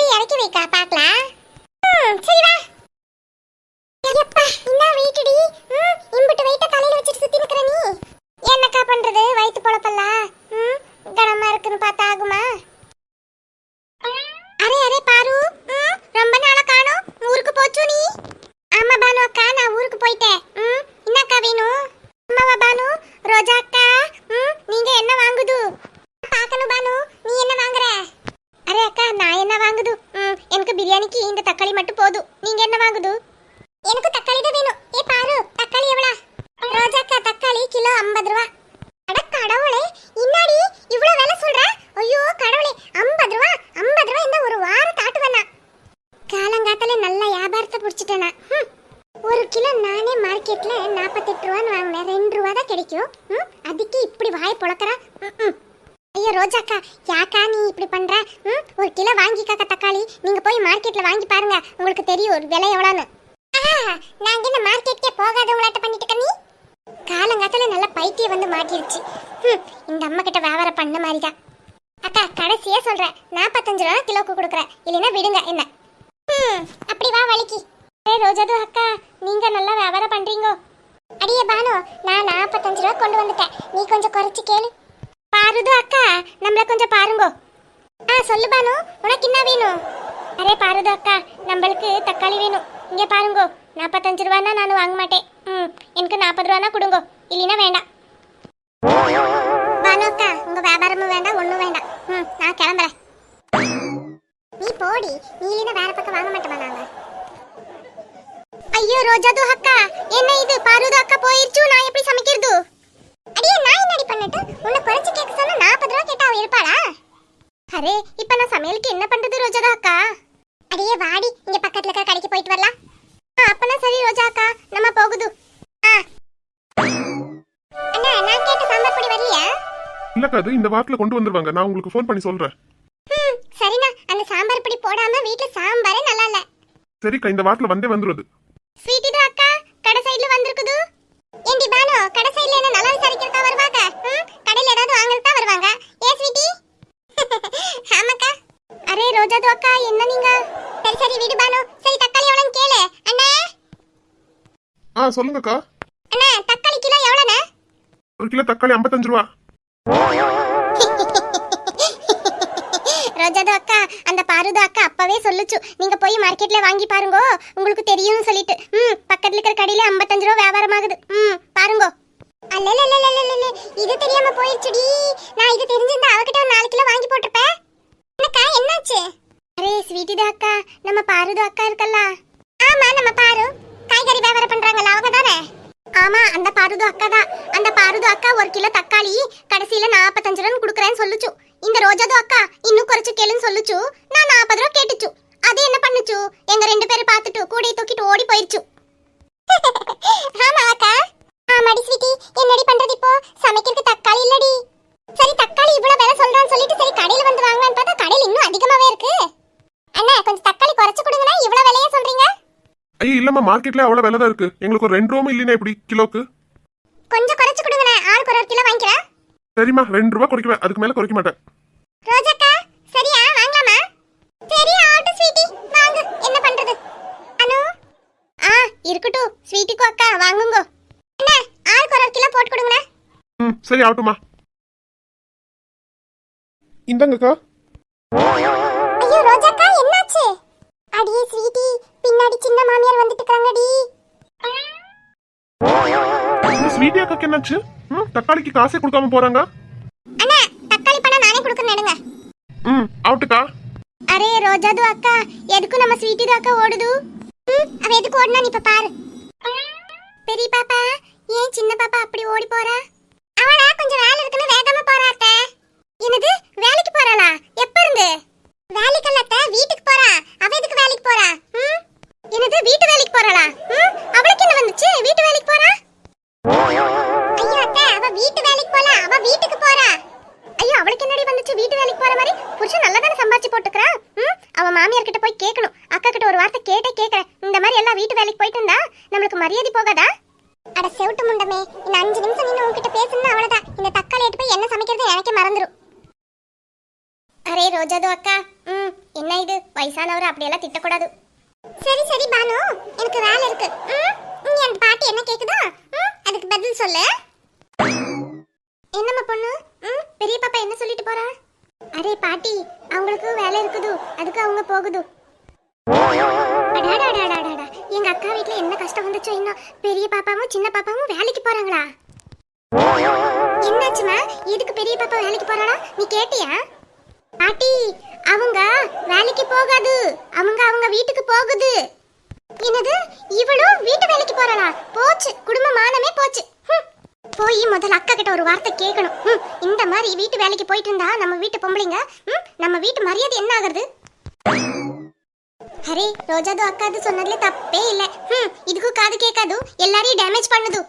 இப்படி இறக்கி வைக்கா பாக்கலாம். சரி வா. எப்பா என்ன வெயிட்டடி. இம்புட்டு வெயிட்ட தலையில வச்சிட்டு சுத்தி நிக்கற நீ என்னக்கா பண்றது? வயித்து பொளப்பல்ல கனமா இருக்குன்னு பார்த்தா ஆகுமா? அரே அரே பாரு, ரொம்ப நாளா காணோம். ஊருக்கு போச்சு நீ? ஆமா பானு அக்கா, நான் ஊருக்கு போயிட்டேன். என்னக்கா வேணும்? அம்மாவா பானு? ரோஜா அக்கா, நீங்க என்ன வாங்குது? பாக்கணும் பானு, நீ என்ன வாங்குற? அரே அக்கா, நான் என்ன வாங்குது? எனக்கு பிரியாணிக்கு இந்த தக்காளி மட்டும் போதும். நீங்க என்ன வாங்குது? எனக்கு தக்காளி தான் வேணும். ஏ பாரு, தக்காளி எவ்வளவு? ரோஜா அக்கா, தக்காளி கிலோ 50 ரூபாய். அட கடவுளே, இன்னாடி இவ்வளவு விலை சொல்ற? ஐயோ கடவுளே, 50 ரூபாய் 50 ரூபாய் இந்த ஒரு வாரம் தாட்டுவேனா? காலங்காத்தால நல்ல வியாபாரத்தை புடிச்சிட்டேனா? ஒரு கிலோ நானே மார்க்கெட்ல 48 ரூபான்னு வாங்கினேன். 2 ரூபா தான் கிடைக்கும். அதுக்கு இப்படி வாய் பொளக்கறா? ஐயோ ரோஜாக்கா, யாக்கா நீ இப்படி பண்ற? ஒரு கிலோ வாங்கிக்காக்க தக்காளி. நீங்க போய் மார்க்கெட்ல வாங்கி பாருங்க, உங்களுக்கு தெரியும் ஒரு விலை எவ்வளோன்னு. நாங்க இந்த மார்க்கெட்டுக்கே போகாதவங்களாட்ட பண்ணிட்டு நீ காலங்காத்தால நல்ல பைத்தியம் வந்து மாட்டிருச்சு. இந்த அம்மா கிட்ட வியாபாரம் பண்ண மாதிரிதான். அக்கா கடைசியா சொல்றேன், 45 ரூபா கிலோக்கு கொடுக்குறேன், இல்லைன்னா விடுங்க என்ன. அப்படி வா வலிக்கு. ரோஜாது அக்கா, நீங்க நல்லா வியாபாரம் பண்றீங்க. அடியே பானு, நான் 45 ரூபா கொண்டு வந்துட்டேன், நீ கொஞ்சம் குறைச்சு கேளு. பாருது அக்கா, நம்மள கொஞ்சம் பாருங்க. சொல்லு பானு, உனக்கு என்ன வேணும்? அரே பாருது அக்கா, நம்மளுக்கு தக்காளி வேணும். இங்க பாருங்க, 45 ரூபானா நான் வாங்க மாட்டேன். எனக்கு 40 ரூபானா கொடுங்க, இல்லைன்னா வேண்டாம். பானு அக்கா, உங்க வியாபாரமும் வேண்டாம், ஒன்றும் வேண்டாம். நான் கிளம்புறேன். நீ போடி, நீ இல்லைன்னா வேற பக்கம் வாங்க மாட்டோமா நாங்க. ஐயோ ரோஜாது அக்கா, என்ன இது? பாருது அக்கா போயிருச்சு, நான் எப்படி சமைக்கிறது? அடியே நான் என்னடி பண்ணிட்டு உன்னை குறைச்சு கேட்க சொன்னா 40 ரூபா கேட்டா அவ இருப்பாளா? அரே இப்ப நான் சமையலுக்கு என்ன பண்றது ரோஜாதா அக்கா? அடியே வாடி, இங்க பக்கத்துல இருக்க கடைக்கு போயிட்டு வரலாம். அப்பனா சரி ரோஜா அக்கா, நம்ம போகுது. அண்ணா, நான் கேட்ட சாம்பார் பொடி வரலையா? இல்லக்கா, அது இந்த வாரத்துல கொண்டு வந்துருவாங்க. நான் உங்களுக்கு ஃபோன் பண்ணி சொல்றேன். சரிண்ணா, அந்த சாம்பார் பொடி போடாம வீட்ல சாம்பாரே நல்லா இல்ல. சரிக்கா, இந்த வாரத்துல வந்தே வந்துருது. ஸ்வீட் இது அக்கா, கடை சைடுல வந்திருக்குது. ஏண்டி பானு, கடை சைடுல என்ன நல்லா விசாரிக்கிறதா வருவாங்க? கடையில ஏதாவது வாங்குறதா வருவாங்க. ஏ ஸ்வீட்டி. ஆமாக்கா. அரே ரோஜாது அக்கா, என்ன நீங்க? சரி சரி விடு பானு. சரி தக்காளி எவ்வளவுன்னு கேளு. அண்ணா சொல்லுங்கக்கா. அண்ணா, தக்காளி கிலோ எவ்வளவுண்ணா? ஒரு கிலோ தக்காளி 55 ரூபா. ரோஜாது அக்கா, அந்த பாருது அக்கா அப்பவே சொல்லுச்சு, நீங்க போய் மார்க்கெட்ல வாங்கி பாருங்க, உங்களுக்கு தெரியும்னு சொல்லிட்டு. பக்கத்துல இருக்கிற கடையில 55 ரூபா வியாபாரம் ஆகுது. பாருங்க. அல்ல இது தெரியாம போயிடுச்சுடி. நான் இது தெரிஞ்சிருந்தா அவகிட்ட ஒரு 4 கிலோ வாங்கி போட்டுருப்பேன். என்னக்கா என்னாச்சு? அரே ஸ்வீட்டிதா அக்கா, நம்ம பாருது அக்கா இருக்கல்ல? ஆமா, நம்ம பாரு காய்கறி வியாபாரம் பண்றாங்கல்ல, அவங்க தானே? ஆமா, அந்த பாருது அக்கா தான். அந்த பாருது அக்கா ஒரு கிலோ தக்காளி கடைசியில 45 ரூபான்னு குடுக்கறேன்னு சொல்லுச்சு. இந்த ரோஜாது அக்கா இன்னும் குறைச்சு கேளுன்னு சொல்லுச்சு. நான் 40 ரூபா கேட்டுச்சு. அது என்ன பண்ணுச்சு, எங்க 2 பேரும் பார்த்துட்டு கூடையை தூக்கிட்டு ஓடி போயிருச்சு. ஆமா அக்கா. ஆமாடி ஸ்வீட்டி, என்னடி பண்றது இப்போ? சமைக்கிறதுக்கு தக்காளி இல்லடி. சரி தக்காளி இவ்வளவு விலை சொல்றான்னு சொல்லிட்டு சரி கடையில வந்து வாங்கலான்னு பார்த்தா கடையில இன்னும் அதிகமாவே இருக்கு. அண்ணா கொஞ்சம் தக்காளி குறைச்சு கொடுங்கண்ணா, இவ்வளவு விலையா சொல்றீங்க? ஐயோ இல்லம்மா, மார்க்கெட்ல அவ்வளவு விலை தான் இருக்கு. எங்களுக்கு ஒரு 2 ரூபா இல்லைன்னா எப்படி கிலோக்கு? கொஞ்சம் குறைச்சு கொடுங்கண்ணா, ஆளுக்கு ஒரு கிலோ வாங்கிக்கிறேன். சரிம்மா, 2 ரூபா குறைக்குவேன், அதுக்கு மேல குறைக்க மாட்டேன். ரோஜாக்கா சரியா, வாங்கலாமா? சரி ஆட்டு ஸ்வீட்டி, வாங்க. என்ன பண்றது அனு? இருக்கட்டும் ஸ்வீட்டிக்கு அக்கா, வாங்குங்க. அண்ணா ஆளுக்கு ஒரு கிலோ போட்டு கொடுங்கண்ணா. சரி ஆகட்டுமா. இந்தாங்கக்கா. ஐயோ ரோஜாக்கா என்னாச்சு? அடியே ஸ்வீட்டி, பின்னாடி சின்ன மாமியார் வந்துட்டு இருக்காங்கடி. ஸ்வீட்டி அக்காக்கு என்னாச்சு? தக்காளிக்கு காசே கொடுக்காம போறாங்க. அண்ணா தக்காளி பணம் நானே கொடுக்கறேன் எடுங்க. ஆவுட்டுக்கா. அரே ரோஜாது அக்கா, எதுக்கு நம்ம ஸ்வீட்டி அக்கா ஓடுது? அவ எதுக்கு ஓடுனா நீ இப்ப பாரு. பெரிய பாப்பா, ஏன் சின்ன பாப்பா அப்படி ஓடி போறா? அவளா கொஞ்சம் வேலை இருக்குன்னு வேகமா போறா அத்தை. என்னது வேலைக்கு போறாளா? எப்ப இருந்து? வேலைக்கு இல்ல அத்தை, வீட்டுக்கு போறா. அவ எதுக்கு வேலைக்கு போறா? என்னது வீட்டு வேலைக்கு போறாளா? அவளுக்கு என்ன வந்துச்சு வீட்டு வேலைக்கு போறா? ஐயோ அத்தை, அவ வீட்டு வேலைக்கு போல, அவ வீட்டுக்கு போறா. ஐயோ அவளுக்கு என்னடி வந்துச்சு வீட்டு வேலைக்கு போற மாதிரி? புருஷன் நல்லா தானே சம்பாதிச்சு போட்டுக்கறா. அவ மாமியார் கிட்ட போய் கேட்கணும். அக்கா கிட்ட ஒரு வார்த்தை கேக்குறேன். இந்த மாதிரி எல்லாம் வீட்டு வேலைக்கு போயிட்டு இருந்தா நம்மளுக்கு மரியாதை போகாதா? அட செவுட்டு முண்டமே, இந்த 5 நிமிஷம் நின்னு உன்கிட்ட பேசணும்னா அவ்வளவுதான். இந்த தக்காளி எடுத்து போய் என்ன சமைக்கிறது எனக்கே மறந்துரும். அரே ரோஜாது அக்கா, என்ன இது வயசானவர் அப்படியெல்லாம் திட்டக்கூடாது. சரி சரி பானு, எனக்கு வேலை இருக்கு. நீ அந்த பாட்டி என்ன கேக்குதா அதுக்கு பதில் சொல்லு. என்னம்மா பொண்ணு, பெரிய பாப்பா என்ன சொல்லிட்டு போறா? அரே பாட்டி, அவங்களுக்கு வேலை இருக்குது, அதுக்கு அவங்க போகுது. அடாடாடாடாடா, எங்க அக்கா வீட்ல என்ன கஷ்டம் வந்துச்சோ இன்னும். பெரிய பாப்பாவும் சின்ன பாப்பாவும் வேலைக்கு போறாங்களா? என்னாச்சுமா, எதுக்கு பெரிய பாப்பா வேலைக்கு போறாளா? நீ கேட்டியா? பாட்டி, அவங்க வேலைக்கு போகாது, அவங்க வீட்டுக்கு போகுது. என்னது, இவளும் வீட்டு வேலைக்கு போறாளா? போச்சு, குடும்ப மானமே போச்சு. போய் முதல்ல அக்கா கிட்ட ஒரு வார்த்தை கேட்கணும். இந்த மாதிரி வீட்டு வேலைக்கு போயிட்டு இருந்தா நம்ம வீட்டு பொம்பளைங்க, நம்ம வீட்டு மரியாதை என்ன ஆகுறது? அரே ரோஜாது அக்காது சொன்னதுல தப்பே இல்ல. இதுக்கு காது கேட்காது, எல்லாரையும் டேமேஜ் பண்ணுது.